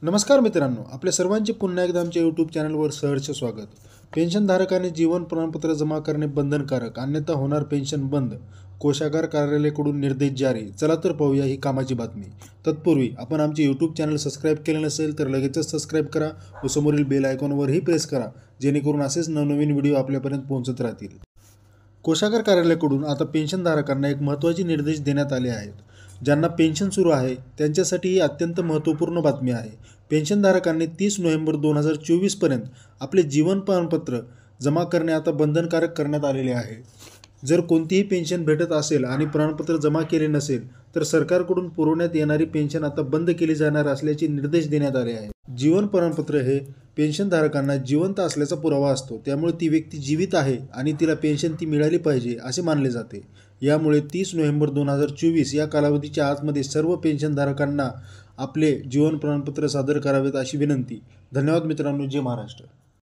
नमस्कार मित्रांनो, आपल्या सर्वांचे पुन्हा एकदा आमच्या यूट्यूब चॅनलवर सहर्ष स्वागत. पेन्शनधारकाने जीवन प्रमाणपत्र जमा करणे बंधनकारक, अन्यथा होणार पेन्शन बंद. कोषागार कार्यालयाकडून निर्देश जारी. चला तर पाहूया ही कामाची बातमी. तत्पूर्वी आपण आमचे यूट्यूब चॅनल सबस्क्राईब केले नसेल तर लगेचच सबस्क्राईब करा व समोरील बेल आयकॉनवरही प्रेस करा, जेणेकरून असेच नवनवीन व्हिडिओ आपल्यापर्यंत पोहोचत राहतील. कोषागार कार्यालयाकडून आता पेन्शनधारकांना एक महत्त्वाचे निर्देश देण्यात आले आहेत. ज्यांना पेन्शन सुरू आहे त्यांच्यासाठी ही अत्यंत महत्त्वपूर्ण बातमी आहे. पेन्शनधारकांनी 30 नोव्हेंबर 2024 पर्यंत आपले जीवन प्रमाणपत्र जमा करणे आता बंधनकारक करण्यात आलेले आहे. जर कोणतीही पेन्शन भेटत असेल आणि प्रमाणपत्र जमा केले नसेल तर सरकारकडून पुरवण्यात येणारी पेन्शन आता बंद केली जाणार असल्याचे निर्देश देण्यात आले आहेत. जीवन प्रमाणपत्र हे पेन्शनधारकांना जिवंत असल्याचा पुरावा असतो, त्यामुळे ती व्यक्ती जीवित आहे आणि तिला पेन्शन ती मिळाली पाहिजे असे मानले जाते. यामुळे 30 नोव्हेंबर 2024 या कालावधीच्या आतमध्ये सर्व पेन्शनधारकांना आपले जीवन प्रमाणपत्र सादर करावेत अशी विनंती. धन्यवाद मित्रांनो. जय महाराष्ट्र.